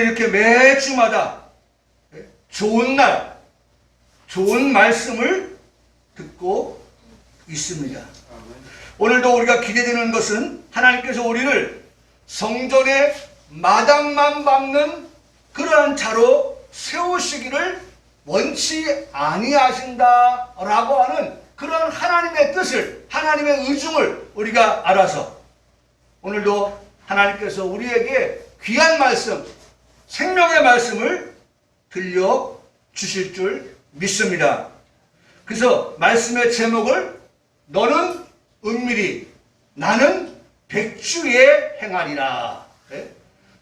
우리 이렇게 매주마다 좋은 날, 좋은 말씀을 듣고 있습니다. 오늘도 우리가 기대되는 것은 하나님께서 우리를 성전의 마당만 밟는 그러한 자로 세우시기를 원치 아니하신다라고 하는 그런 하나님의 뜻을, 하나님의 의중을 우리가 알아서 오늘도 하나님께서 우리에게 귀한 말씀, 생명의 말씀을 들려주실 줄 믿습니다. 그래서 말씀의 제목을 너는 은밀히 나는 백주에 행하리라.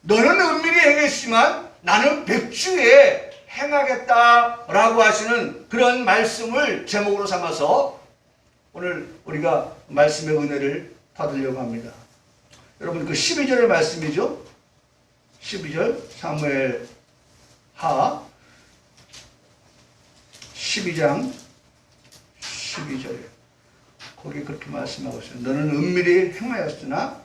너는 은밀히 행했지만 나는 백주에 행하겠다라고 하시는 그런 말씀을 제목으로 삼아서 오늘 우리가 말씀의 은혜를 받으려고 합니다. 여러분 그 12절의 말씀이죠. 12절 사무엘 하 12장 12절에 거기 그렇게 말씀하고 있어요. 너는 은밀히 행하였으나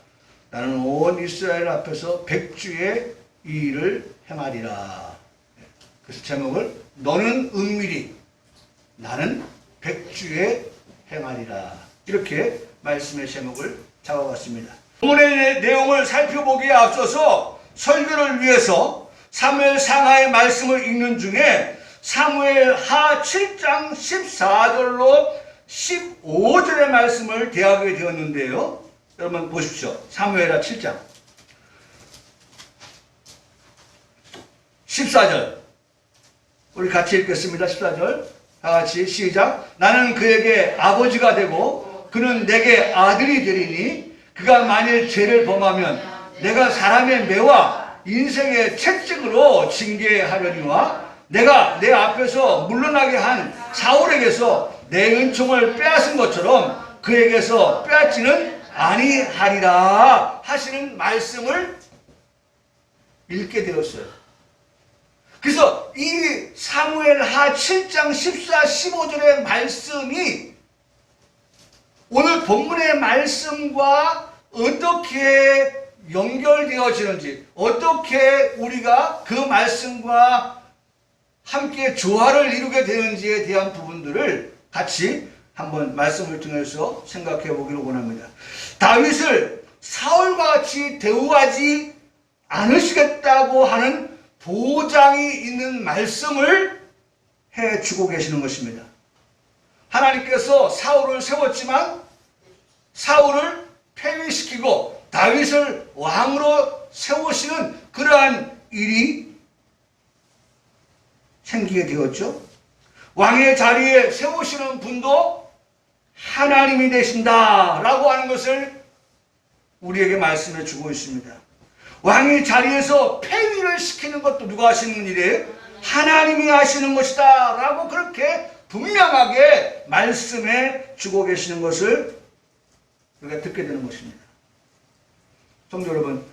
나는 온 이스라엘 앞에서 백주의 이 일을 행하리라. 그래서 제목을 너는 은밀히 나는 백주에 행하리라. 이렇게 말씀의 제목을 잡아봤습니다. 본문의 내용을 살펴보기에 앞서서 설교를 위해서 사무엘 상하의 말씀을 읽는 중에 사무엘 하 7장 14절로 15절의 말씀을 대하게 되었는데요. 여러분 보십시오. 사무엘 하 7장 14절 우리 같이 읽겠습니다. 14절 다 같이 시작. 나는 그에게 아버지가 되고 그는 내게 아들이 되리니 그가 만일 죄를 범하면 내가 사람의 매와 인생의 채찍으로 징계하려니와 내가 내 앞에서 물러나게 한 사울에게서 내 은총을 빼앗은 것처럼 그에게서 빼앗지는 아니하리라 하시는 말씀을 읽게 되었어요. 그래서 이 사무엘 하 7장 14, 15절의 말씀이 오늘 본문의 말씀과 어떻게 연결되어지는지, 어떻게 우리가 그 말씀과 함께 조화를 이루게 되는지에 대한 부분들을 같이 한번 말씀을 통해서 생각해 보기를 원합니다. 다윗을 사울과 같이 대우하지 않으시겠다고 하는 보장이 있는 말씀을 해주고 계시는 것입니다. 하나님께서 사울을 세웠지만 사울을 폐위시키고 다윗을 왕으로 세우시는 그러한 일이 생기게 되었죠. 왕의 자리에 세우시는 분도 하나님이 되신다라고 하는 것을 우리에게 말씀해 주고 있습니다. 왕의 자리에서 폐위를 시키는 것도 누가 하시는 일이에요? 하나님이 하시는 것이다 라고 그렇게 분명하게 말씀해 주고 계시는 것을 우리가 듣게 되는 것입니다. 성도 여러분,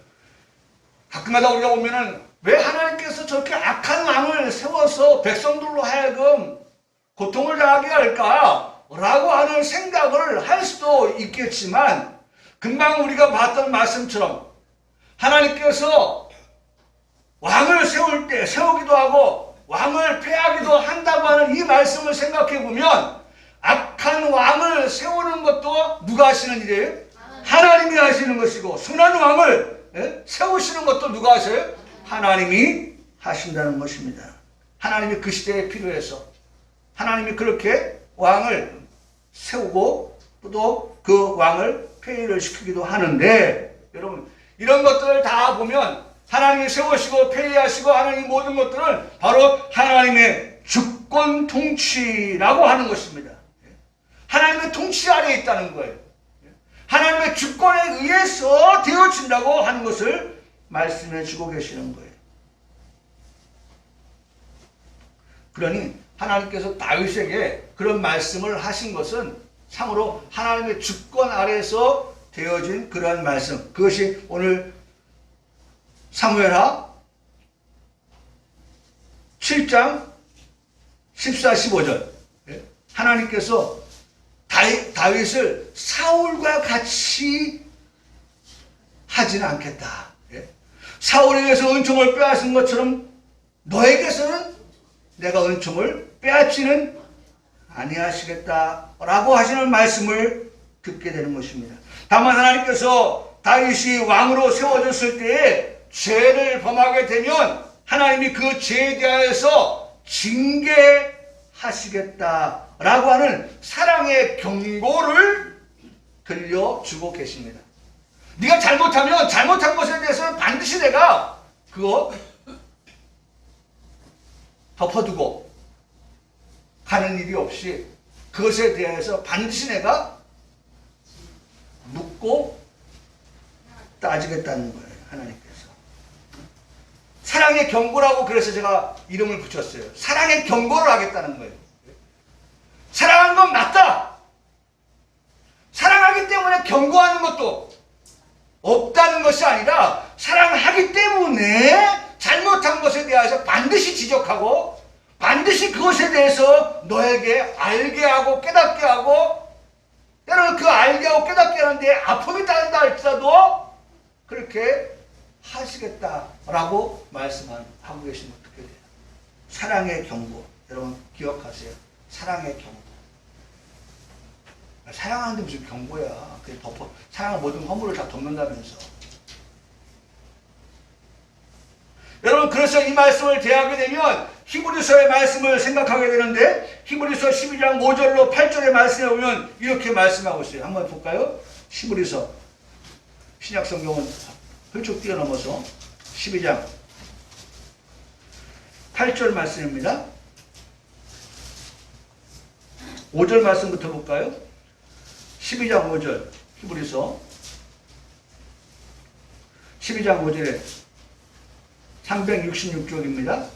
가끔가다 우리가 보면은 왜 하나님께서 저렇게 악한 왕을 세워서 백성들로 하여금 고통을 당하게 할까? 라고 하는 생각을 할 수도 있겠지만 금방 우리가 봤던 말씀처럼 하나님께서 왕을 세울 때 세우기도 하고 왕을 폐하기도 한다고 하는 이 말씀을 생각해 보면 악한 왕을 세우는 것도 누가 하시는 일이에요? 하나님이 하시는 것이고 선한 왕을 세우시는 것도 누가 하세요? 하나님이 하신다는 것입니다. 하나님이 그 시대에 필요해서 하나님이 그렇게 왕을 세우고 또 그 왕을 폐위를 시키기도 하는데 여러분 이런 것들을 다 보면 하나님이 세우시고 폐위하시고 하는 이 모든 것들은 바로 하나님의 주권 통치라고 하는 것입니다. 하나님의 통치 아래에 있다는 거예요. 하나님의 주권에 의해서 되어진다고 하는 것을 말씀해 주고 계시는 거예요. 그러니 하나님께서 다윗에게 그런 말씀을 하신 것은 참으로 하나님의 주권 아래에서 되어진 그러한 말씀, 그것이 오늘 사무엘하 7장 14, 15절 하나님께서 다윗을 사울과 같이 하지는 않겠다. 사울에게서 은총을 빼앗은 것처럼 너에게서는 내가 은총을 빼앗지는 아니하시겠다라고 하시는 말씀을 듣게 되는 것입니다. 다만 하나님께서 다윗이 왕으로 세워졌을 때에 죄를 범하게 되면 하나님이 그 죄에 대하여서 징계하시겠다라고 하는 사랑의 경고를 들려주고 계십니다. 네가 잘못하면 잘못한 것에 대해서는 반드시 내가 그거 덮어두고 가는 일이 없이 그것에 대해서 반드시 내가 묻고 따지겠다는 거예요. 하나님께서. 사랑의 경고라고 그래서 제가 이름을 붙였어요. 사랑의 경고를 하겠다는 거예요. 사랑하는 건 맞다. 사랑하기 때문에 경고하는 것도 없다는 것이 아니라 사랑하기 때문에 잘못한 것에 대해서 반드시 지적하고 반드시 그것에 대해서 너에게 알게 하고 깨닫게 하고 때로는 그 알게 하고 깨닫게 하는데 아픔이 따른다 할지라도 그렇게 하시겠다라고 말씀하고 계시면 어떻게 돼요? 사랑의 경고. 여러분 기억하세요. 사랑의 경고. 사랑하는데 무슨 경고야. 사랑은 모든 허물을 다 덮는다면서. 여러분 그래서 이 말씀을 대하게 되면 히브리서의 말씀을 생각하게 되는데 히브리서 12장 5절로 8절의 말씀에 보면 이렇게 말씀하고 있어요. 한번 볼까요? 히브리서 신약성경은 훌쩍 뛰어넘어서 12장 8절 말씀입니다. 5절 말씀부터 볼까요? 12장 5절 히브리서 12장 5절에 366쪽입니다.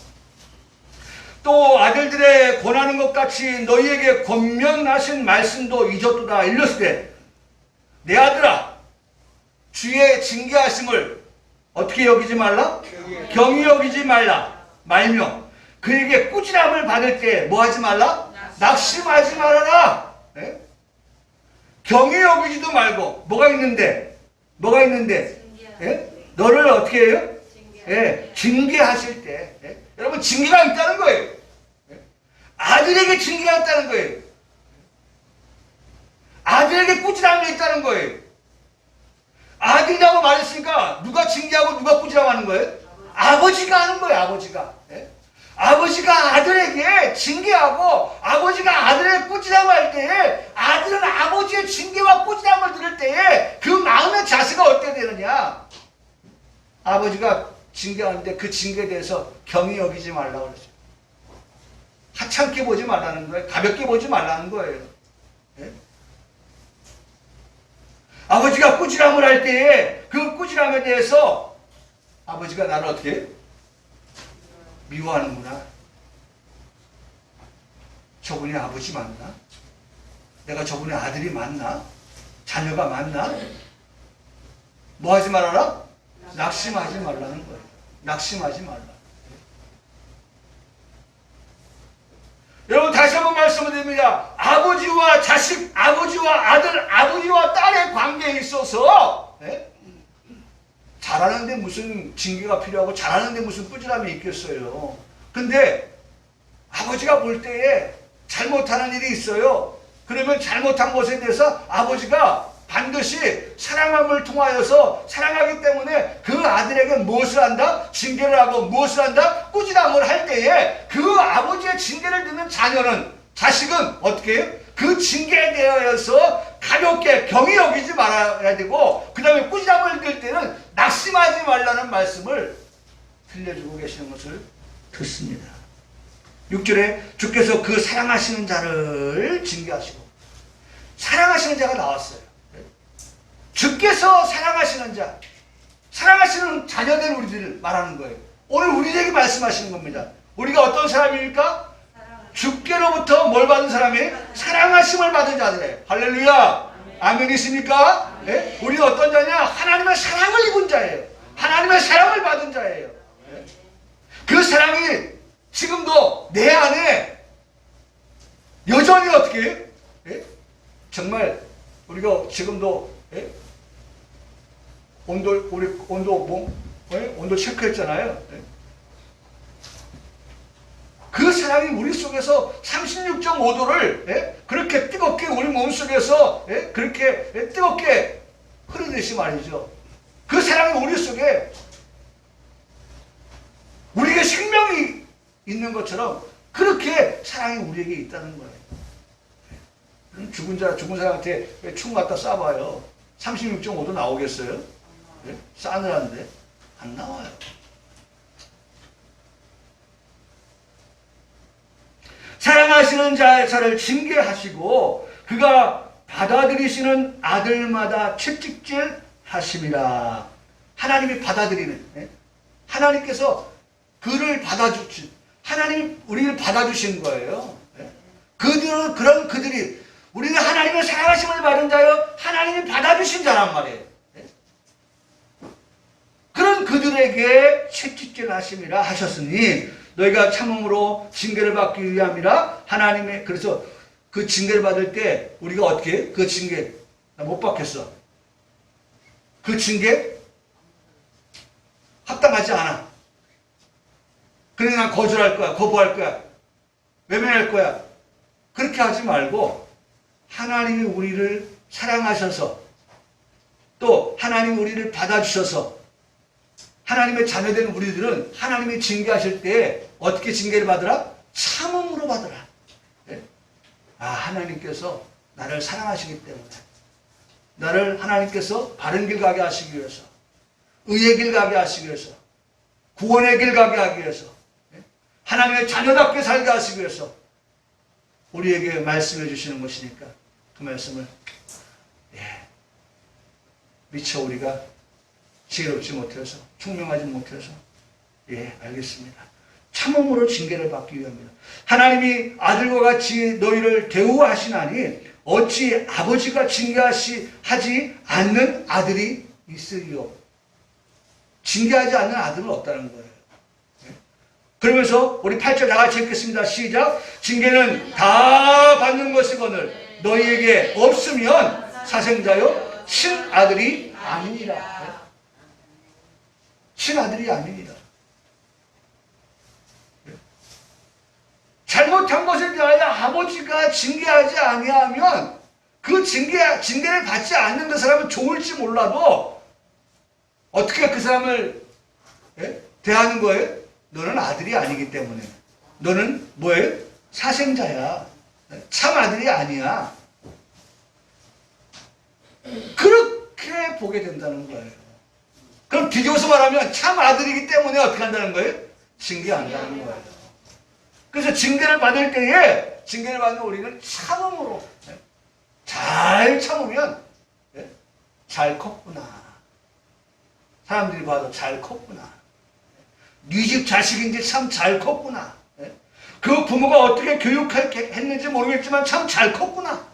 또 아들들의 권하는 것 같이 너희에게 권면하신 말씀도 잊었도다. 일렀으되 내 아들아 주의 징계하심을 어떻게 여기지 말라? 경히 여기지 말며 그에게 꾸지람을 받을 때 뭐 하지 말라? 낙심하지 말아라. 네? 경히 여기지도 말고 뭐가 있는데? 예? 너를 어떻게 해요? 예, 징계하실 때 예? 여러분 징계가 있다는 거예요. 예? 아들에게 징계가 있다는 거예요. 아들에게 꾸지람이 있다는 거예요. 아들이라고 말했으니까 누가 징계하고 누가 꾸지람하는 거예요? 아버지가 하는 거예요. 아버지가. 예? 아버지가 아들에게 징계하고 아버지가 아들에게 꾸지람할 때에 아들은 아버지의 징계와 꾸지람을 들을 때에 그 마음의 자세가 어떻게 되느냐? 아버지가 징계하는데 그 징계에 대해서 경히 여기지 말라고 그러죠. 하찮게 보지 말라는 거예요. 가볍게 보지 말라는 거예요. 예? 아버지가 꾸지람을 할 때에 그 꾸지람에 대해서 아버지가 나를 어떻게 해요? 미워하는구나. 저분이 아버지 맞나? 내가 저분의 아들이 맞나? 자녀가 맞나? 뭐 하지 말아라? 낙심하지 말라는 거예요. 낙심하지 말라. 여러분 다시 한번 말씀을 드립니다. 아버지와 자식, 아버지와 아들, 아버지와 딸의 관계에 있어서 네? 잘하는데 무슨 징계가 필요하고 잘하는데 무슨 꾸지람이 있겠어요. 근데 아버지가 볼 때에 잘못하는 일이 있어요. 그러면 잘못한 것에 대해서 아버지가 반드시 사랑함을 통하여서 사랑하기 때문에 그 아들에게 무엇을 한다? 징계를 하고 무엇을 한다? 꾸지람을 할 때에 그 아버지의 징계를 듣는 자녀는 자식은 어떻게 해요? 그 징계에 대하여서 가볍게 경히 여기지 말아야 되고 그 다음에 꾸지람을 들 때는 낙심하지 말라는 말씀을 들려주고 계시는 것을 듣습니다. 6절에 주께서 그 사랑하시는 자를 징계하시고 사랑하시는 자가 나왔어요. 주께서 사랑하시는 자, 사랑하시는 자녀된 우리들을 말하는 거예요. 오늘 우리에게 말씀하시는 겁니다. 우리가 어떤 사람입니까? 주께로부터 뭘 받은 사람이에요? 사랑하심을 받은 자들이에요. 할렐루야. 아멘이십니까? 네? 우리는 어떤 자냐? 하나님의 사랑을 입은 자예요. 하나님의 사랑을 받은 자예요. 네? 그 사랑이 지금도 내 안에 여전히 어떻게 해요? 네? 정말 우리가 지금도 네? 온도 온도 체크했잖아요. 그 사랑이 우리 속에서 36.5도를 그렇게 뜨겁게 우리 몸속에서 그렇게 뜨겁게 흐르듯이 말이죠. 그 사랑이 우리 속에 우리에게 생명이 있는 것처럼 그렇게 사랑이 우리에게 있다는 거예요. 죽은 사람한테 총 갖다 쏴봐요. 36.5도 나오겠어요? 싸늘한데 안 나와요. 사랑하시는 자를 징계하시고 그가 받아들이시는 아들마다 채찍질 하심이라. 하나님이 받아들이는, 하나님께서 그를 받아주신, 하나님이 우리를 받아주신 거예요. 그런 그들이 우리는 하나님의 사랑하심을 받은 자여 하나님이 받아주신 자란 말이에요. 그런 그들에게 채찍질 하심이라 하셨으니 너희가 참음으로 징계를 받기 위함이라. 하나님의, 그래서 그 징계를 받을 때 우리가 어떻게 그 징계, 나 못 받겠어, 그 징계 합당하지 않아, 그러니 난 거절할 거야, 거부할 거야, 외면할 거야, 그렇게 하지 말고 하나님이 우리를 사랑하셔서 또 하나님이 우리를 받아주셔서 하나님의 자녀된 우리들은 하나님이 징계하실 때 어떻게 징계를 받으라? 참음으로 받으라. 하나님께서 나를 사랑하시기 때문에, 나를 하나님께서 바른 길 가게 하시기 위해서, 의의 길 가게 하시기 위해서, 구원의 길 가게 하기 위해서, 하나님의 자녀답게 살게 하시기 위해서 우리에게 말씀해 주시는 것이니까 그 말씀을 미처 우리가 지혜롭지 못해서, 총명하지 못해서, 알겠습니다. 참음으로 징계를 받기 위함이다. 하나님이 아들과 같이 너희를 대우하시나니 어찌 아버지가 하지 않는 아들이 있으리요. 징계하지 않는 아들은 없다는 거예요. 그러면서 우리 8절 다 같이 읽겠습니다. 시작. 징계는 다 받는 것이거늘 너희에게 없으면 사생자요 친아들이 아니니라. 친아들이 아니니라. 잘못한 것에 대하여 아버지가 징계하지 아니하면 그 징계를 받지 않는 그 사람은 좋을지 몰라도 어떻게 그 사람을 대하는 거예요? 너는 아들이 아니기 때문에. 너는 뭐예요? 사생자야. 참 아들이 아니야. 그렇게 보게 된다는 거예요. 그럼 뒤집어서 말하면 참 아들이기 때문에 어떻게 한다는 거예요? 징계한다는 거예요. 그래서 징계를 받을 때에, 징계를 받는 우리는 참음으로, 잘 참으면 잘 컸구나. 사람들이 봐도 잘 컸구나. 네 집 자식인지 참 잘 컸구나. 그 부모가 어떻게 교육했는지 모르겠지만 참 잘 컸구나.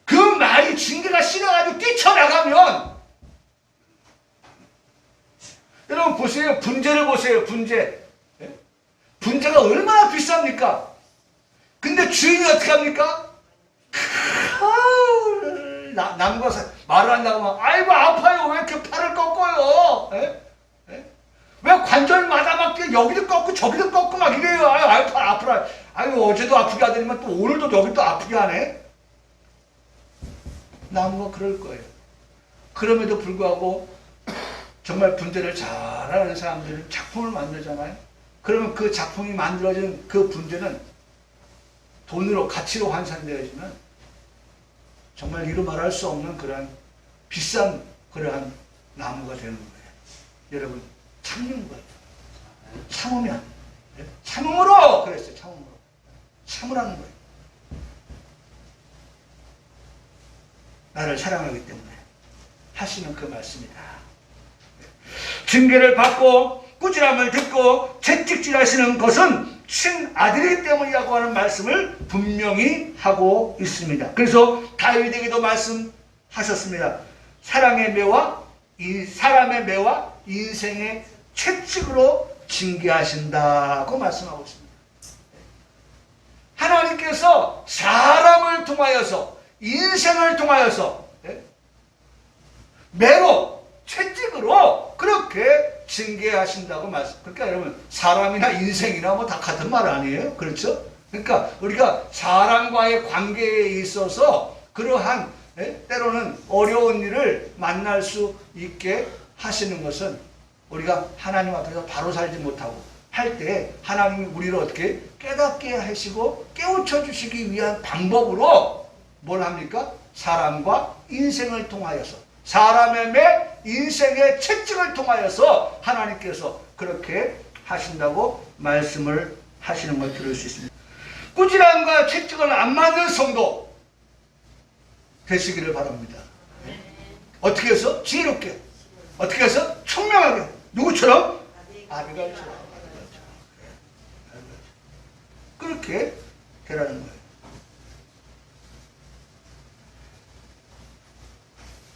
그 말이 징계가 싫어가지고 뛰쳐나가면, 여러분 보세요. 분재를 보세요. 분재. 분재가 얼마나 비쌉니까? 근데 주인이 어떻게 합니까? 남과 말을 한다고 하면 아이고 아파요. 왜 이렇게 팔을 꺾어요? 왜 관절마다 막 여기도 꺾고 저기도 꺾고 막 이래요. 아유 팔 아프라. 아유 어제도 아프게 하더니만 또 오늘도 여기 또 아프게 하네. 나무가 그럴 거예요. 그럼에도 불구하고 정말 분재를 잘하는 사람들은 작품을 만들잖아요. 그러면 그 작품이 만들어진 그 분재는 돈으로, 가치로 환산되어지면 정말 이루 말할 수 없는 그러한 비싼 그러한 나무가 되는 거예요. 여러분 참는 거예요. 참으면, 참음으로 그랬어요. 참음으로 참으라는 거예요. 나를 사랑하기 때문에 하시는 그 말씀이다. 징계를 받고 꾸지람을 듣고 채찍질하시는 것은 친아들이기 때문이라고 하는 말씀을 분명히 하고 있습니다. 그래서 다윗에게도 말씀하셨습니다. 사랑의 매와 사람의 매와 인생의 채찍으로 징계하신다고 말씀하고 있습니다. 하나님께서 사람을 통하여서, 인생을 통하여서 매로, 채찍으로 그렇게 징계하신다고 말씀. 그러니까 여러분, 사람이나 인생이나 뭐 다 같은 말 아니에요? 그렇죠? 그러니까 우리가 사람과의 관계에 있어서 그러한 때로는 어려운 일을 만날 수 있게 하시는 것은 우리가 하나님 앞에서 바로 살지 못하고 할 때 하나님이 우리를 어떻게 깨닫게 하시고 깨우쳐 주시기 위한 방법으로 뭘 합니까? 사람과 인생을 통하여서, 사람의 인생의 채찍을 통하여서 하나님께서 그렇게 하신다고 말씀을 하시는 걸 들을 수 있습니다. 꾸지람과 채찍을 안 맞는 성도 되시기를 바랍니다. 어떻게 해서? 지혜롭게. 어떻게 해서? 총명하게. 누구처럼? 아비가일처럼. 그렇게 되라는 거예요.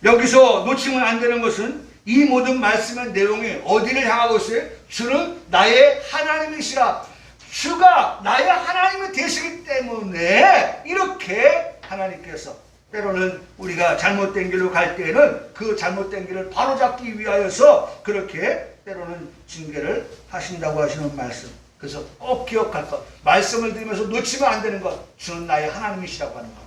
여기서 놓치면 안 되는 것은 이 모든 말씀의 내용이 어디를 향하고 있어요? 주는 나의 하나님이시라. 주가 나의 하나님이 되시기 때문에 이렇게 하나님께서 때로는 우리가 잘못된 길로 갈 때에는 그 잘못된 길을 바로잡기 위하여서 그렇게 때로는 징계를 하신다고 하시는 말씀. 그래서 꼭 기억할 것. 말씀을 드리면서 놓치면 안 되는 것. 주는 나의 하나님이시라고 하는 것.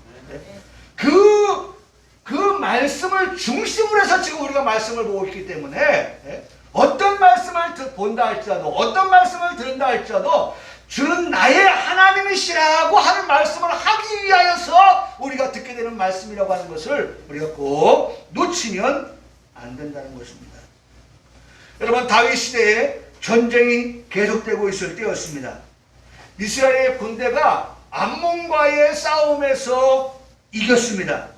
그 말씀을 중심으로 해서 지금 우리가 말씀을 보고 있기 때문에 어떤 말씀을 본다 할지라도 어떤 말씀을 들은다 할지라도 주는 나의 하나님이시라고 하는 말씀을 하기 위하여서 우리가 듣게 되는 말씀이라고 하는 것을 우리가 꼭 놓치면 안 된다는 것입니다. 여러분, 다윗 시대에 전쟁이 계속되고 있을 때였습니다. 이스라엘의 군대가 암몬과의 싸움에서 이겼습니다.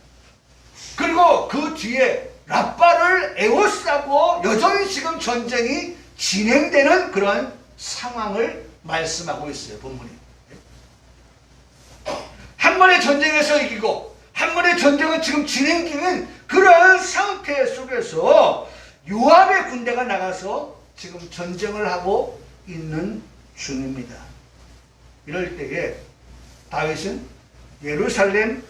그리고 그 뒤에 랍바를 에워싸고 여전히 지금 전쟁이 진행되는 그런 상황을 말씀하고 있어요, 본문이. 한 번의 전쟁에서 이기고 한 번의 전쟁은 지금 진행 중인 그런 상태 속에서 요압의 군대가 나가서 지금 전쟁을 하고 있는 중입니다. 이럴 때에 다윗은 예루살렘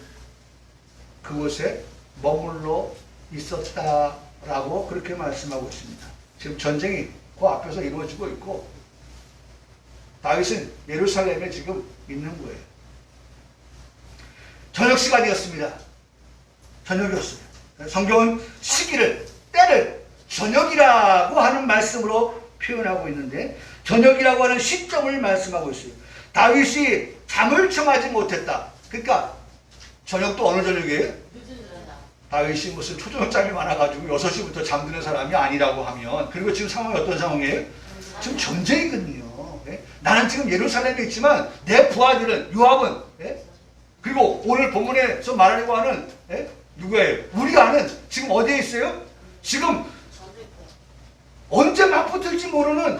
그곳에 머물러 있었다라고 그렇게 말씀하고 있습니다. 지금 전쟁이 그 앞에서 이루어지고 있고 다윗은 예루살렘에 지금 있는 거예요. 저녁 시간이었습니다. 저녁이었어요. 성경은 시기를, 때를 저녁이라고 하는 말씀으로 표현하고 있는데 저녁이라고 하는 시점을 말씀하고 있어요. 다윗이 잠을 청하지 못했다. 그러니까 저녁도 어느 저녁이에요? 다윗이 무슨 초저녁잠이 많아가지고 6시부터 잠드는 사람이 아니라고 하면, 그리고 지금 상황이 어떤 상황이에요? 지금 전쟁이거든요. 나는 지금 예루살렘에 있지만 내 부하들은, 요압은, 그리고 오늘 본문에서 말하려고 하는 누구예요? 우리 아는 지금 어디에 있어요? 지금 언제 맞붙을지 모르는,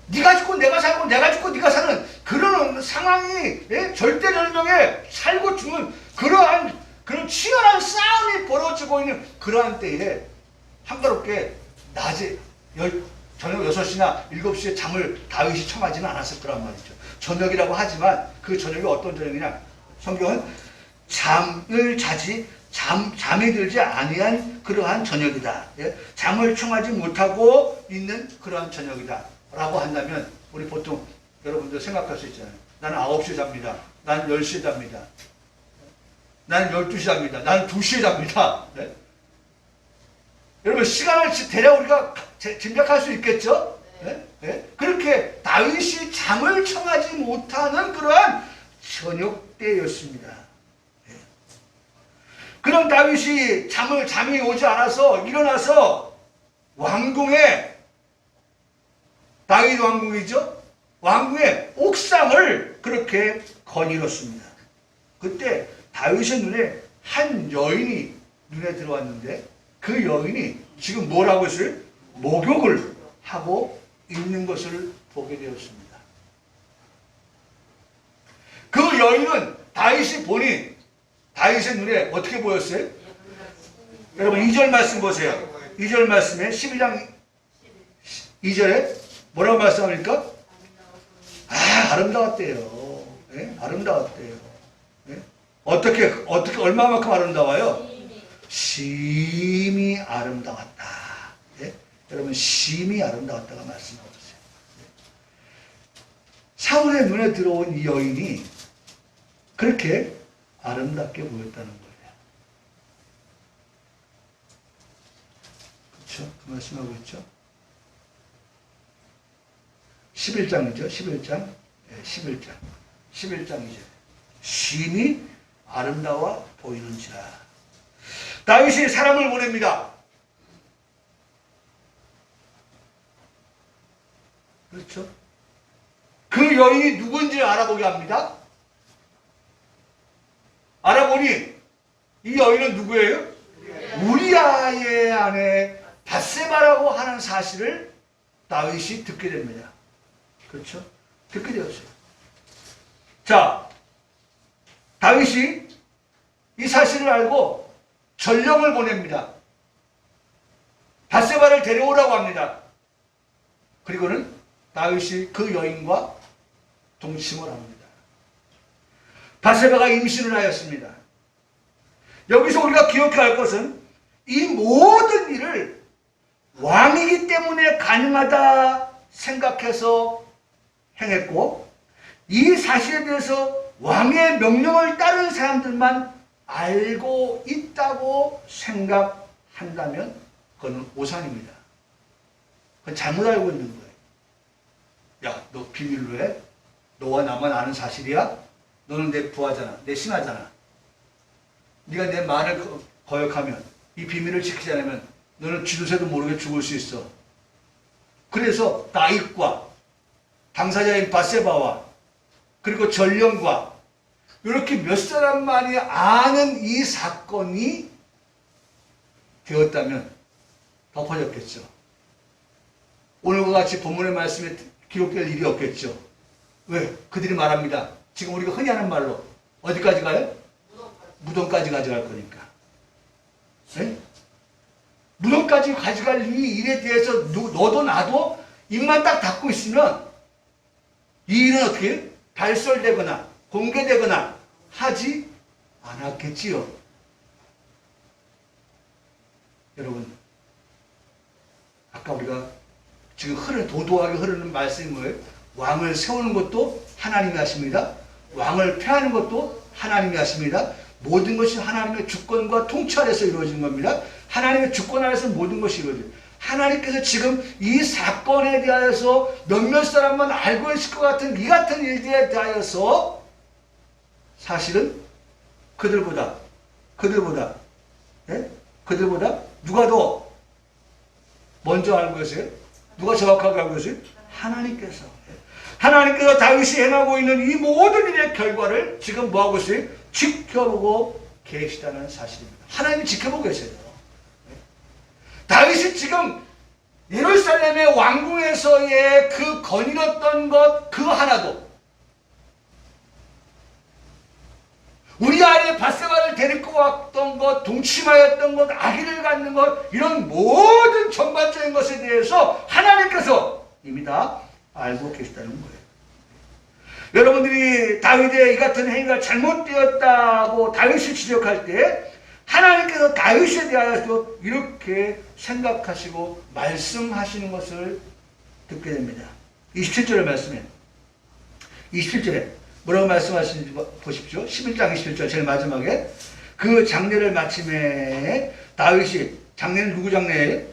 네가 죽고 내가 살고 내가 죽고 네가 사는 그런 상황이 절대절명에 살고 죽는 그런 치열한 싸움이 벌어지고 있는 그러한 때에 한가롭게 낮에 저녁 6시나 7시에 잠을 다윗이 청하지는 않았을 거란 말이죠. 저녁이라고 하지만 그 저녁이 어떤 저녁이냐? 성경은 잠이 들지 아니한 그러한 저녁이다. 잠을 청하지 못하고 있는 그러한 저녁이다. 라고 한다면 우리 보통 여러분들 생각할 수 있잖아요. 나는 9시에 잡니다. 나는 10시에 잡니다. 나는 12시에 잡니다. 나는 2시에 잡니다. 여러분, 시간을 대략 우리가 짐작할 수 있겠죠? 그렇게 다윗이 잠을 청하지 못하는 그러한 저녁 때였습니다. 그런 다윗이 잠이 오지 않아서 일어나서 왕궁에, 다윗 왕궁이죠? 왕궁의 옥상을 그렇게 거닐었습니다. 그때 다윗의 눈에 한 여인이 눈에 들어왔는데 그 여인이 지금 뭘 하고 있어요? 목욕을 하고 있는 것을 보게 되었습니다. 그 여인은 다윗이 보니 다윗의 눈에 어떻게 보였어요? 여러분 2절 말씀 보세요. 2절 말씀에 12장 2절에 뭐라고 말씀합니까? 아름다웠대요. 아름다웠대요. 어떻게 얼마만큼 아름다워요? 심히 아름다웠다. 예? 여러분 심히 아름다웠다가 말씀하고 있어요. 사울의 눈에 들어온 이 여인이 그렇게 아름답게 보였다는 거예요. 그렇죠? 그 말씀하고 있죠. 11장이죠. 11장. 네, 11장. 11장이죠. 심히 아름다워 보이는지라. 다윗이 사람을 보냅니다. 그렇죠? 그 여인이 누군지 알아보게 합니다. 알아보니 이 여인은 누구예요? 우리아의 아내 밧세바라고 하는 사실을 다윗이 듣게 됩니다. 그렇죠? 듣게 되었어요. 자, 다윗이 이 사실을 알고 전령을 보냅니다. 밧세바를 데려오라고 합니다. 그리고는 다윗이 그 여인과 동침을 합니다. 밧세바가 임신을 하였습니다. 여기서 우리가 기억해야 할 것은 이 모든 일을 왕이기 때문에 가능하다 생각해서 행했고, 이 사실에 대해서 왕의 명령을 따른 사람들만 알고 있다고 생각한다면 그건 오산입니다. 그건 잘못 알고 있는 거예요. 야, 너 비밀로 해? 너와 나만 아는 사실이야? 너는 내 부하잖아. 내 신하잖아. 네가 내 말을 거역하면, 이 비밀을 지키지 않으면 너는 쥐도새도 모르게 죽을 수 있어. 그래서 다윗과 당사자인 밧세바와 그리고 전령과 이렇게 몇 사람만이 아는 이 사건이 되었다면 덮어졌겠죠. 오늘과 같이 본문의 말씀에 기록될 일이 없겠죠. 왜? 그들이 말합니다. 지금 우리가 흔히 하는 말로 어디까지 가요? 무덤까지 가져갈 거니까. 네? 무덤까지 가져갈 이 일에 대해서 너도 나도 입만 딱 닫고 있으면 이 일은 어떻게 발설되거나 공개되거나 하지 않았겠지요. 여러분, 아까 우리가 지금 도도하게 흐르는 말씀이 뭐예요? 왕을 세우는 것도 하나님이 하십니다. 왕을 폐하는 것도 하나님이 하십니다. 모든 것이 하나님의 주권과 통치 아래서 이루어지는 겁니다. 하나님의 주권 아래서 모든 것이 이루어져요. 하나님께서 지금 이 사건에 대하여서 몇몇 사람만 알고 있을 것 같은 이 같은 일들에 대하여서 사실은 그들보다 예? 그들보다 누가 더 먼저 알고 계세요? 누가 정확하게 알고 계세요? 하나님께서. 하나님께서 다윗이 행하고 있는 이 모든 일의 결과를 지금 뭐하고 있어요? 지켜보고 계시다는 사실입니다. 하나님이 지켜보고 계세요. 다윗이 지금 예루살렘의 왕궁에서의 그 거닐었던 것 그 하나도, 우리아의 밧세바를 데리고 왔던 것, 동침하였던 것, 아기를 갖는 것, 이런 모든 전반적인 것에 대해서 하나님께서 이미 다 알고 계시다는 거예요. 여러분들이 다윗의 이 같은 행위가 잘못되었다고 다윗을 지적할 때 하나님께서 다윗에 대하여서 이렇게 생각하시고 말씀하시는 것을 듣게 됩니다. 27절의 말씀에 27절에 뭐라고 말씀하시는지 보십시오. 11장 21절 제일 마지막에 그 장례를 마침에 다윗이, 장례는 누구 장례예요?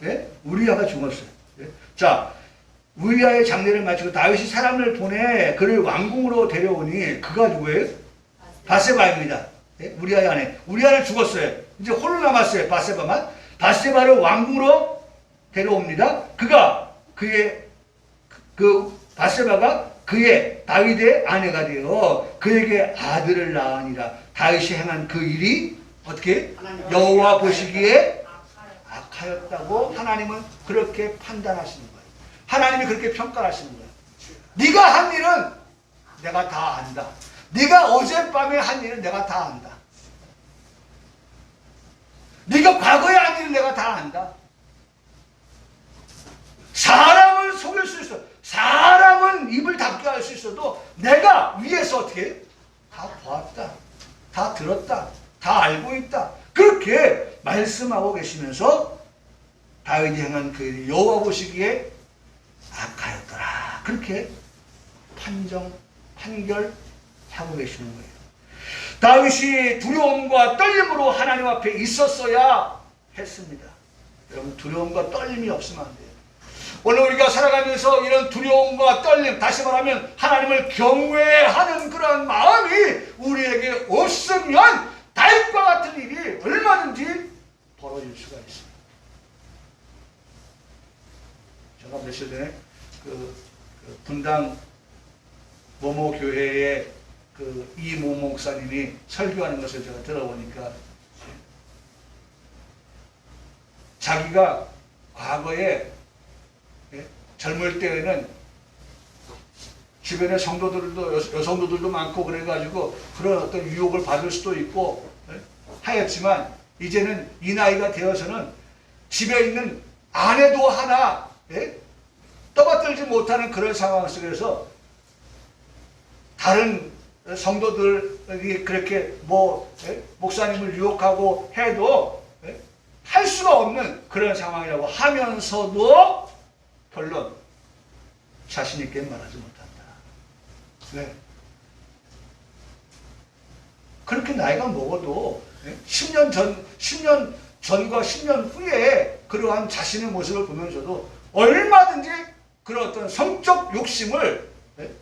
네? 우리아가 죽었어요. 네? 자, 우리아의 장례를 마치고 다윗이 사람을 보내 그를 왕궁으로 데려오니 그가 누구예요? 밧세바입니다. 네? 우리아의 아내. 우리아는 죽었어요. 이제 홀로 남았어요. 밧세바만. 밧세바를 왕궁으로 데려옵니다. 밧세바가 그의 다윗의 아내가 되어 그에게 아들을 낳으니라. 다윗이 행한 그 일이 어떻게? 여호와 보시기에 악하였다고 하나님은 그렇게 판단하시는 거예요. 하나님이 그렇게 평가하시는 거예요. 네가 한 일은 내가 다 안다. 네가 어젯밤에 한 일은 내가 다 안다. 네가 과거에 한 일은 내가 다 안다. 사람을 속일 수 있어. 사람은 입을 닫게 할 수 있어도 내가 위에서 어떻게 다 보았다. 다 들었다. 다 알고 있다. 그렇게 말씀하고 계시면서 다윗이 행한 그 일이 여호와 보시기에 악하였더라. 그렇게 판결하고 계시는 거예요. 다윗이 두려움과 떨림으로 하나님 앞에 있었어야 했습니다. 여러분, 두려움과 떨림이 없으면 안 돼요. 오늘 우리가 살아가면서 이런 두려움과 떨림, 다시 말하면 하나님을 경외하는 그러한 마음이 우리에게 없으면 다윗과 같은 일이 얼마든지 벌어질 수가 있습니다. 제가 며칠 전에 그 분당 모모 교회의 그 이모 목사님이 설교하는 것을 제가 들어보니까 자기가 과거에 젊을 때에는 주변에 성도들도 여성도들도 많고 그래가지고 그런 어떤 유혹을 받을 수도 있고 하였지만 이제는 이 나이가 되어서는 집에 있는 아내도 하나 떠받들지 못하는 그런 상황 속에서 다른 성도들이 그렇게 목사님을 유혹하고 해도 할 수가 없는 그런 상황이라고 하면서도 결론 자신 있게 말하지 못한다. 왜? 그렇게 나이가 먹어도 10년 전과 10년 후에 그러한 자신의 모습을 보면서도 얼마든지 그런 어떤 성적 욕심을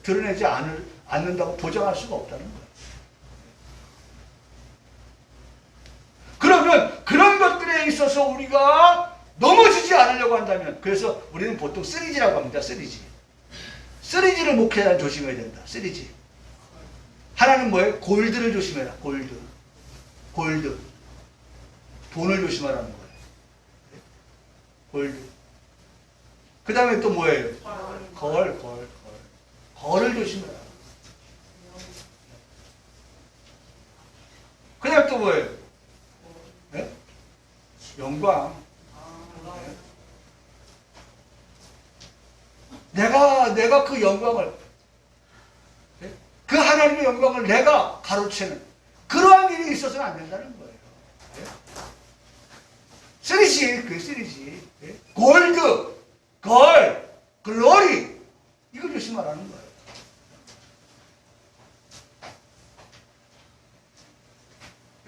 드러내지 않는다고 보장할 수가 없다는 거예요. 그러면 그런 것들에 있어서 우리가 넘어지지 않으려고 한다면, 그래서 우리는 보통 3G라고 합니다. 3G. 3G를 목회자는 조심해야 된다. 3G. 하나는 뭐예요? 골드를 조심해라. 골드. 돈을 조심하라는 거예요. 골드. 그 다음에 또 뭐예요? 걸을 조심해라. 그 다음에 또 뭐예요? 네? 영광. 내가 그 영광을, 그 하나님의 영광을 내가 가로채는 그러한 일이 있어서는 안 된다는 거예요. 쓰리지, 그게 쓰리지. 골드, 글로리, 이걸 조심하라는 거예요.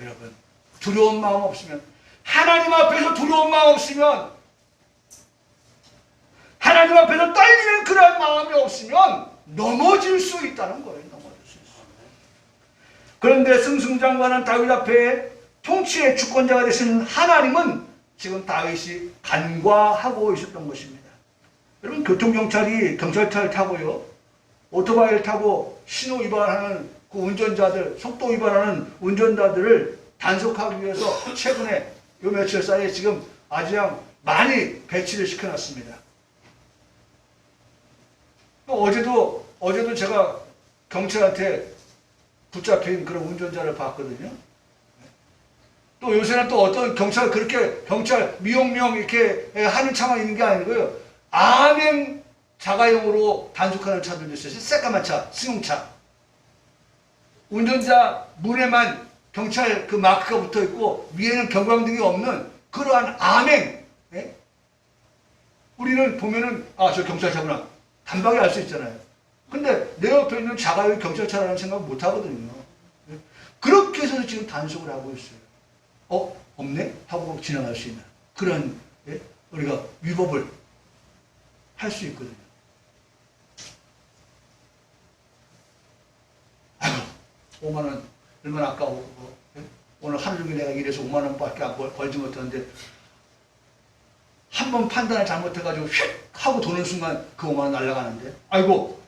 여러분, 두려운 마음 없으면, 하나님 앞에서 두려운 마음 없으면, 하나님 앞에서 떨리는 그런 마음이 없으면 넘어질 수 있다는 거예요. 넘어질 수 있어요. 그런데 승승장구하는 다윗 앞에 통치의 주권자가 되신 하나님은 지금 다윗이 간과하고 있었던 것입니다. 여러분, 교통경찰이 경찰차를 타고요, 오토바이를 타고 신호 위반하는 그 운전자들, 속도 위반하는 운전자들을 단속하기 위해서 최근에 요 며칠 사이에 지금 아주 많이 배치를 시켜놨습니다. 어제도 제가 경찰한테 붙잡힌 그런 운전자를 봤거든요. 또 요새는 또 어떤 경찰 미용명 이렇게 하는 차만 있는 게 아니고요. 암행 자가용으로 단속하는 차들도 있어요. 새까만 차, 승용차. 운전자 문에만 경찰 그 마크가 붙어 있고 위에는 경광등이 없는 그러한 암행. 우리는 보면은 저 경찰차구나. 단박에 알 수 있잖아요. 근데 내 옆에 있는 자가용 경찰차라는 생각 못 하거든요. 그렇게 해서 지금 단속을 하고 있어요. 없네? 하고 지나갈 수 있는 그런, 우리가 위법을 할 수 있거든요. 아이고, 5만원, 얼마나 아까워. 오늘 하루 종일 내가 일해서 5만원밖에 안 벌지 못했는데, 한 번 판단을 잘못해가지고 휙 하고 도는 순간 그 5만원 날아가는데, 아이고,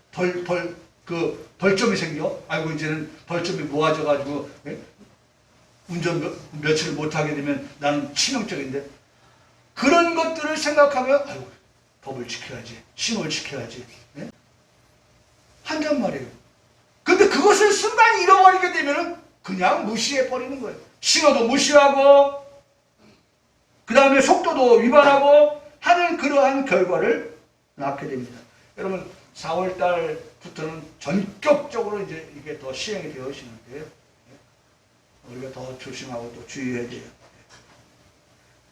벌점이 생겨? 아이고, 이제는 벌점이 모아져가지고, 운전 며칠 못하게 되면 나는 치명적인데, 그런 것들을 생각하면, 아이고, 법을 지켜야지, 신호를 지켜야지. 한단 말이에요. 근데 그것을 순간 잃어버리게 되면 그냥 무시해버리는 거예요. 신호도 무시하고, 그 다음에 속도도 위반하고 하는 그러한 결과를 낳게 됩니다. 여러분, 4월달부터는 전격적으로 이제 이게 더 시행이 되어지는데요. 우리가 더 조심하고 또 주의해야 돼요.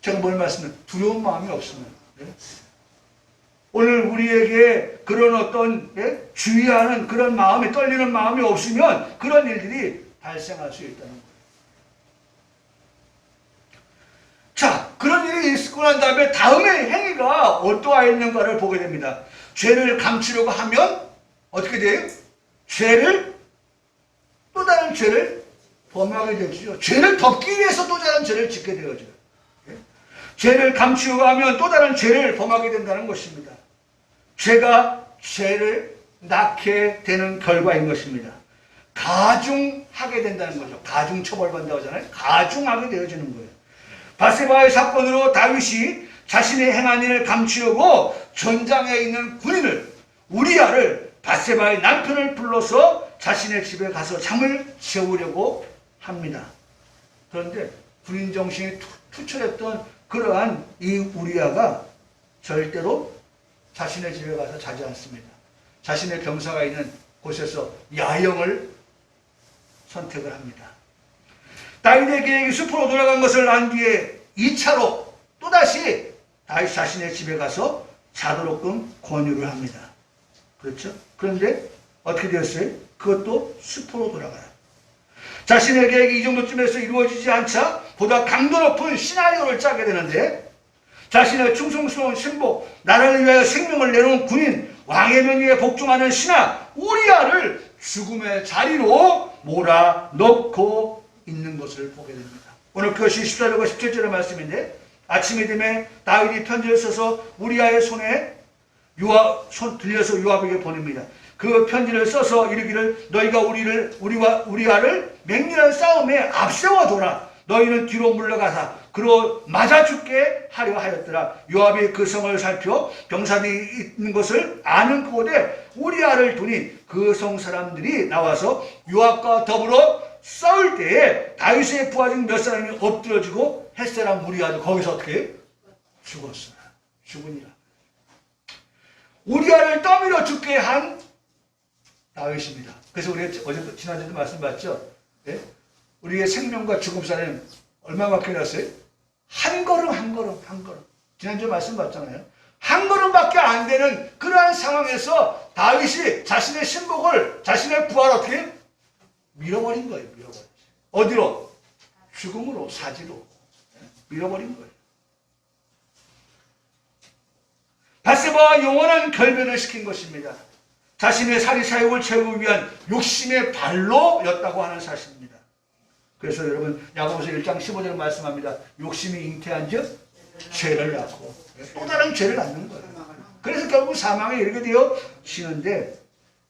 제가 뭘 말씀드려요? 두려운 마음이 없으면. 예? 오늘 우리에게 그런 어떤 주의하는 그런 마음이 떨리는 마음이 없으면 그런 일들이 발생할 수 있다는 거예요. 자, 그런 일이 있고 난 다음에 다음의 행위가 어떠하였는가를 보게 됩니다. 죄를 감추려고 하면 어떻게 돼요? 또 다른 죄를 범하게 되죠. 죄를 덮기 위해서 또 다른 죄를 짓게 되어져요. 죄를 감추려고 하면 또 다른 죄를 범하게 된다는 것입니다. 죄가 죄를 낳게 되는 결과인 것입니다. 가중하게 된다는 거죠. 가중 처벌받는다고 하잖아요. 가중하게 되어지는 거예요. 바세바의 사건으로 다윗이 자신의 행한 일을 감추려고 전장에 있는 군인을 우리아를 바세바의 남편을 불러서 자신의 집에 가서 잠을 재우려고 합니다. 그런데 군인 정신이 투철했던 그러한 이 우리아가 절대로 자신의 집에 가서 자지 않습니다. 자신의 병사가 있는 곳에서 야영을 선택을 합니다. 다윗의 계획이 숲으로 돌아간 것을 안 뒤에 2차로 또다시 다윗 자신의 집에 가서 자도록끔 권유를 합니다. 그렇죠? 그런데 어떻게 되었어요? 그것도 숲으로 돌아가요. 자신의 계획이 이 정도쯤에서 이루어지지 않자 보다 강도 높은 시나리오를 짜게 되는데 자신의 충성스러운 신복, 나라를 위하여 생명을 내놓은 군인, 왕의 명예에 복종하는 신하 우리아를 죽음의 자리로 몰아넣고 있는 것을 보게 됩니다. 오늘 그것이 14절과 17절의 말씀인데 아침이 되면 다윗이 편지를 써서 우리아의 손에 들려서 요압에게 보냅니다. 그 편지를 써서 이르기를 너희가 우리아를 맹렬한 싸움에 앞세워둬라. 너희는 뒤로 물러가사 그로 맞아 죽게 하려 하였더라. 요압이 그 성을 살펴 병사들이 있는 것을 아는 그곳에 우리아를 두니 그 성 사람들이 나와서 요압과 더불어 싸울 때에 다윗의 부하 중 몇 사람이 엎드려지고 햇사람 우리아도 거기서 어떻게 죽었어요. 죽으니라. 우리아를 떠밀어 죽게 한 다윗입니다. 그래서 우리가 지난주에도 말씀봤죠. 네? 우리의 생명과 죽음 사이는 얼마밖에 났어요? 한 걸음. 지난주에 말씀봤잖아요. 한 걸음밖에 안 되는 그러한 상황에서 다윗이 자신의 신복을 자신의 부하를 어떻게 밀어버린 거예요. 어디로? 죽음으로, 사지로 밀어버린 거예요. 바세바와 영원한 결별을 시킨 것입니다. 자신의 사리 사욕을 채우기 위한 욕심의 발로였다고 하는 사실입니다. 그래서 여러분 야고보서 1장 15절에 말씀합니다. 욕심이 잉태한 즉 죄를 낳고 또 다른 죄를 낳는 거예요. 그래서 결국 사망에 이르게 되어지는데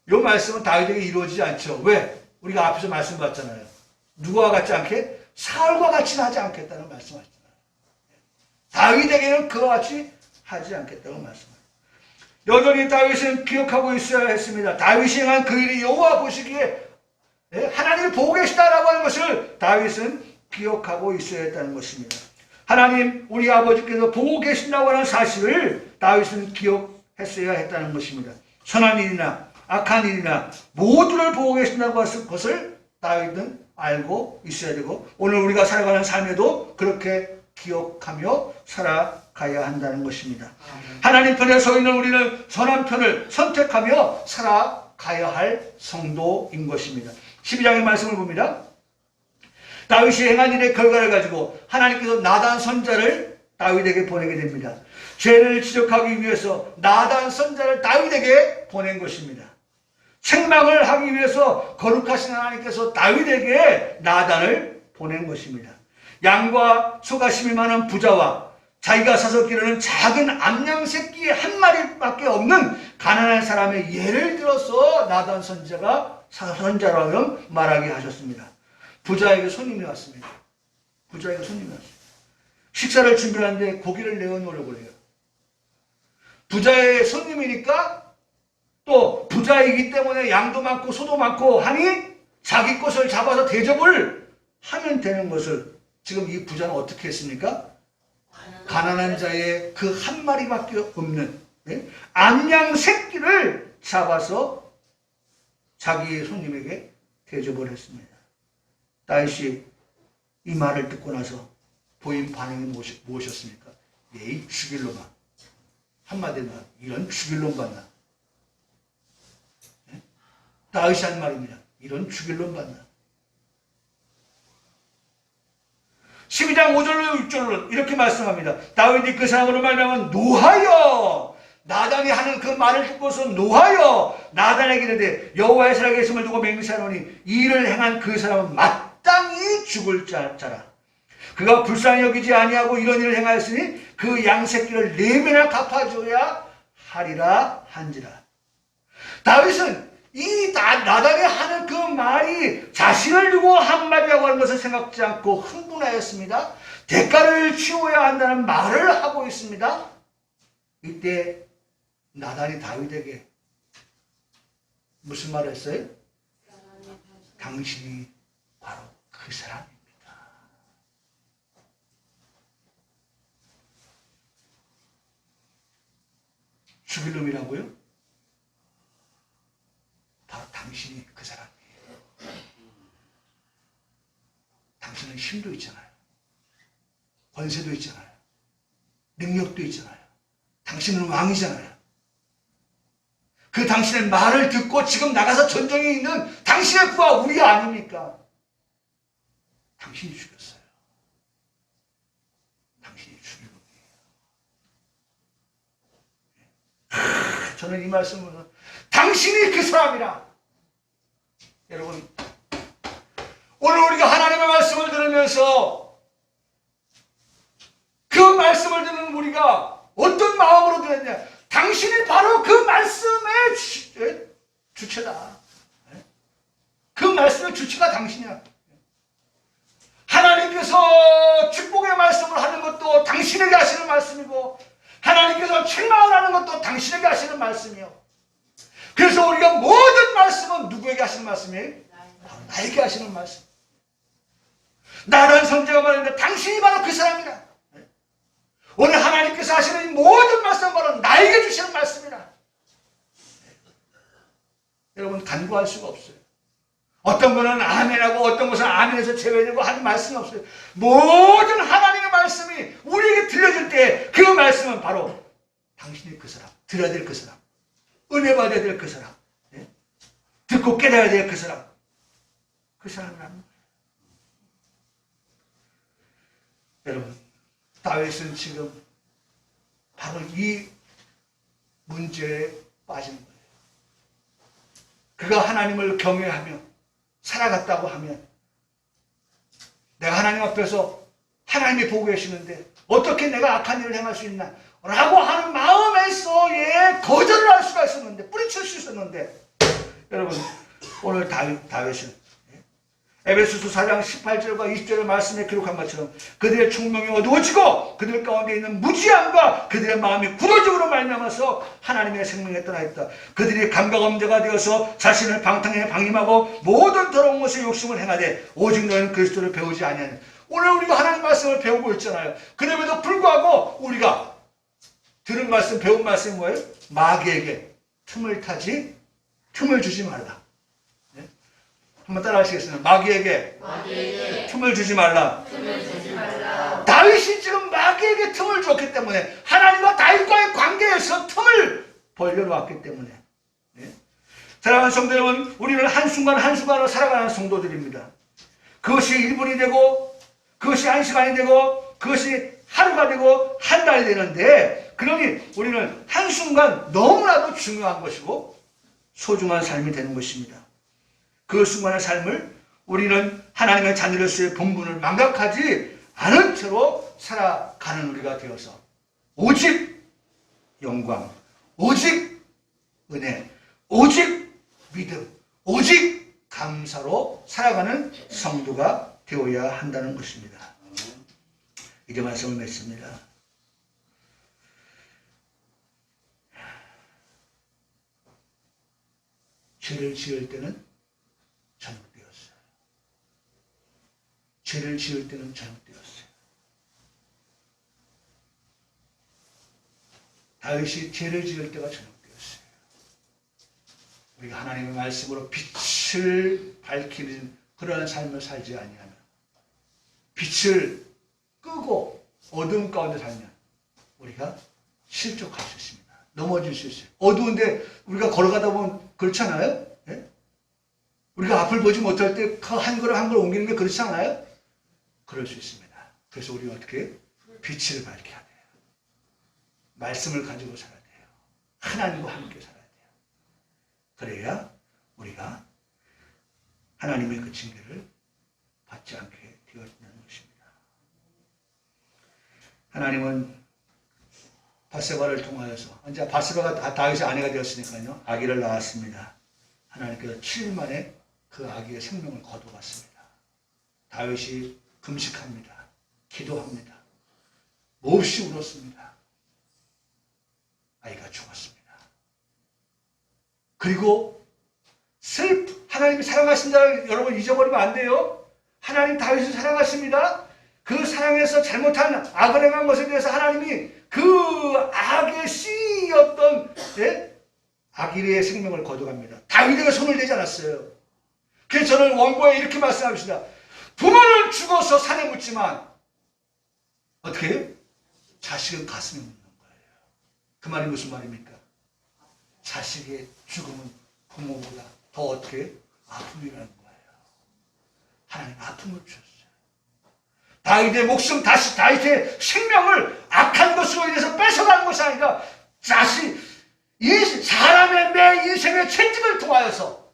이 말씀은 다윗에게 이루어지지 않죠. 왜? 우리가 앞에서 말씀봤잖아요. 누구와 같지 않게? 사울과 같이는 하지 않겠다는 말씀하셨잖아요. 다윗에게는 그와 같이 하지 않겠다고 말씀합니다. 여전히 다윗은 기억하고 있어야 했습니다. 다윗이 행한 그 일이 여호와 보시기에 하나님이 보고 계시다라고 하는 것을 다윗은 기억하고 있어야 했다는 것입니다. 하나님 우리 아버지께서 보고 계신다고 하는 사실을 다윗은 기억했어야 했다는 것입니다. 선한 일이나 악한 일이나 모두를 보고 계신다고 하는 것을 다윗은 알고 있어야 되고 오늘 우리가 살아가는 삶에도 그렇게 기억하며 살아가야 한다는 것입니다. 하나님 편에 서 있는 우리는 선한 편을 선택하며 살아가야 할 성도인 것입니다. 12장의 말씀을 봅니다. 다윗이 행한 일의 결과를 가지고 하나님께서 나단 선자를 다윗에게 보내게 됩니다. 죄를 지적하기 위해서 나단 선자를 다윗에게 보낸 것입니다. 책망을 하기 위해서 거룩하신 하나님께서 다윗에게 나단을 보낸 것입니다. 양과 소가심이 많은 부자와 자기가 사서 기르는 작은 암양 새끼 한 마리밖에 없는 가난한 사람의 예를 들어서 나단 선자라고 말하게 하셨습니다. 부자에게 손님이 왔습니다. 식사를 준비하는데 고기를 내어놓으려고 해요. 부자의 손님이니까 또 부자이기 때문에 양도 많고 소도 많고 하니 자기 것을 잡아서 대접을 하면 되는 것을 지금 이 부자는 어떻게 했습니까? 가난한 자의 그 한 마리밖에 없는 암양 새끼를 잡아서 자기의 손님에게 대접을 했습니다. 다윗이 이 말을 듣고 나서 보인 반응이 무엇이었습니까? 에이, 죽일 놈아. 한마디로 이런 죽일 놈 봤나? 네? 다윗이 한 말입니다. 이런 죽일 놈 봤나? 12장 5절로 6절로 이렇게 말씀합니다. 다윗이 그 사람으로 말하면 노하여, 나단이 하는 그 말을 듣고서 노하여 나단에게 이르되 여호와의 살아계심을 두고 맹세하노니 이 일을 행한 그 사람은 마땅히 죽을 자라. 그가 불쌍히 여기지 아니하고 이런 일을 행하였으니 그 양새끼를 4배나 갚아줘야 하리라 한지라. 다윗은 이 나단이 하는 그 말이 자신을 두고 한마디라고 하는 것을 생각지 않고 흥분하였습니다. 대가를 치워야 한다는 말을 하고 있습니다. 이때 나단이 다윗에게 무슨 말을 했어요? 당신이 바로 그 사람입니다. 죽일 놈이라고요? 바로 당신이 그 사람이에요. 당신은 힘도 있잖아요. 권세도 있잖아요. 능력도 있잖아요. 당신은 왕이잖아요. 그 당신의 말을 듣고 지금 나가서 전쟁에 있는 당신의 부하 우리 아닙니까? 당신이 죽였어요. 당신이 죽인 놈이에요. 저는 이 말씀으로 당신이 그 사람이라. 여러분, 오늘 우리가 하나님의 말씀을 들으면서 그 말씀을 듣는 우리가 어떤 마음으로 들었냐? 당신이 바로 그 말씀의 주체다. 그 말씀의 주체가 당신이야. 하나님께서 축복의 말씀을 하는 것도 당신에게 하시는 말씀이고, 하나님께서 책망을 하는 것도 당신에게 하시는 말씀이요. 그래서 우리가 모든 말씀은 누구에게 하시는 말씀이에요? 나에게 하시는 말씀. 나는 성자가 말했는데 당신이 바로 그 사람이다. 오늘 하나님께서 하시는 이 모든 말씀은 바로 나에게 주시는 말씀이다. 여러분, 간구할 수가 없어요. 어떤 거는 아멘하고 어떤 것은 아멘에서 제외되고 하는 말씀이 없어요. 모든 하나님의 말씀이 우리에게 들려질 때 그 말씀은 바로 당신이 그 사람, 들어야 될 그 사람, 은혜 받아야 될 그 사람, 듣고 깨달아야 될 그 사람, 그 사람이라는 거예요. 여러분, 다윗은 지금 바로 이 문제에 빠진 거예요. 그가 하나님을 경외하며 살아갔다고 하면 내가 하나님 앞에서 하나님이 보고 계시는데 어떻게 내가 악한 일을 행할 수 있나 라고 하는 마음에서의 거절을 할 수가 있었는데, 뿌리칠 수 있었는데, 여러분, 오늘 다윗은 에베소서 4장 18절과 20절의 말씀에 기록한 것처럼 그들의 총명이 어두워지고 그들 가운데 있는 무지함과 그들의 마음이 굳어짐으로 말미암아서 하나님의 생명에 떠나 있다. 그들이 감각엄자가 되어서 자신을 방탕에 방임하고 모든 더러운 것에 욕심을 행하되 오직 너희는 그리스도를 배우지 아니하는. 오늘 우리가 하나님 말씀을 배우고 있잖아요. 그럼에도 불구하고 우리가 들은 말씀, 배운 말씀이 뭐예요? 마귀에게 틈을 주지 말라. 한번 따라 하시겠습니다. 마귀에게 틈을 주지 말라. 다윗이 지금 마귀에게 틈을 줬기 때문에, 하나님과 다윗과의 관계에서 틈을 벌려놓았기 때문에. 사랑하는 성도 여러분, 우리는 한순간 한순간으로 살아가는 성도들입니다. 그것이 1분이 되고, 그것이 1시간이 되고, 그것이 하루가 되고, 한 달이 되는데, 그러니 우리는 한순간 너무나도 중요한 것이고 소중한 삶이 되는 것입니다. 그 순간의 삶을 우리는 하나님의 자녀로서의 본분을 망각하지 않은 채로 살아가는 우리가 되어서 오직 영광, 오직 은혜, 오직 믿음, 오직 감사로 살아가는 성도가 되어야 한다는 것입니다. 이제 말씀을 맺습니다. 죄를 지을 때는 잘못되었어요. 죄를 지을 때는 잘못되었어요. 다윗이 죄를 지을 때가 잘못되었어요. 우리가 하나님의 말씀으로 빛을 밝히는 그러한 삶을 살지 아니하면, 빛을 끄고 어두운 가운데 살면 우리가 실족할 수 있습니다. 넘어질 수 있어요. 어두운데 우리가 걸어가다 보면 그렇지 않아요? 예? 우리가 앞을 보지 못할 때 한 걸음 한 걸음 옮기는 게 그렇지 않아요? 그럴 수 있습니다. 그래서 우리가 어떻게 빛을 밝혀야 돼요. 말씀을 가지고 살아야 돼요. 하나님과 함께 살아야 돼요. 그래야 우리가 하나님의 그 징계를 받지 않게 되어진다는 것입니다. 하나님은 바세바를 통하여서 이제 바세바가 다윗의 아내가 되었으니까요. 아기를 낳았습니다. 하나님께서 7일 만에 그 아기의 생명을 거둬갔습니다. 다윗이 금식합니다. 기도합니다. 몹시 울었습니다. 아이가 죽었습니다. 그리고 하나님이 사랑하신다를 여러분 잊어버리면 안 돼요. 하나님 다윗을 사랑하십니다. 그 사랑에서 잘못한 악을 행한 것에 대해서 하나님이 그 악의 씨였던 아기의 생명을 거둬갑니다. 다윗에게 손을 대지 않았어요. 그래서 저는 원고에 이렇게 말씀합니다. 부모는 죽어서 산에 묻지만 어떻게 해요? 자식은 가슴에 묻는 거예요. 그 말이 무슨 말입니까? 자식의 죽음은 부모보다 더 어떻게 해요? 아픔이라는 거예요. 하나님 아픔을 주셨어요. 다윗의 목숨, 다윗의 생명을 악한 것으로 인해서 뺏어가는 것이 아니라 이 사람의 매 인생의 채찍을 통하여서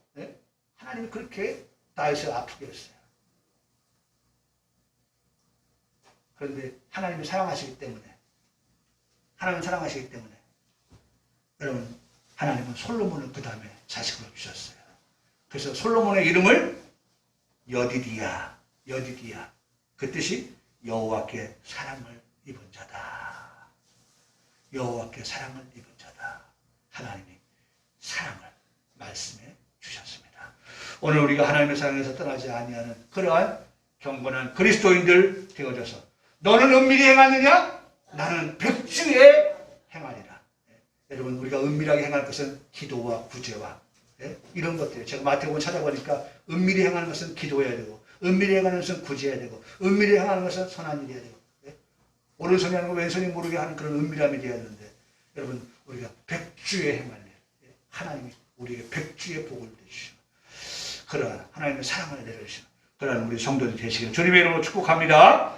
하나님이 그렇게 다윗을 아프게 했어요. 그런데 하나님이 사랑하시기 때문에 여러분 하나님은 솔로몬을 그 다음에 자식으로 주셨어요. 그래서 솔로몬의 이름을 여디디야 그 뜻이 여호와께 사랑을 입은 자다. 여호와께 사랑을 입은 자다. 하나님이 사랑을 말씀해 주셨습니다. 오늘 우리가 하나님의 사랑에서 떠나지 아니하는 그러한 경건한 그리스도인들 되어져서 너는 은밀히 행하느냐? 나는 백주에 행하리라. 여러분 우리가 은밀하게 행할 것은 기도와 구제와 이런 것들. 제가 마태복음 찾아보니까 은밀히 행하는 것은 기도해야 되고 은밀히 행하는 것은 구제해야 되고 은밀히 행하는 것은 선한 일이 해야 되고 오른손이 하는 거 왼손이 모르게 하는 그런 은밀함이 되어야 되는데 여러분 우리가 백주에 행할 일. 하나님이 우리에게 백주의 복을 내주시는 그러한 하나님의 사랑을 내려주시는 그러한 우리 성도들 되시기를 주님의 이름으로 축복합니다.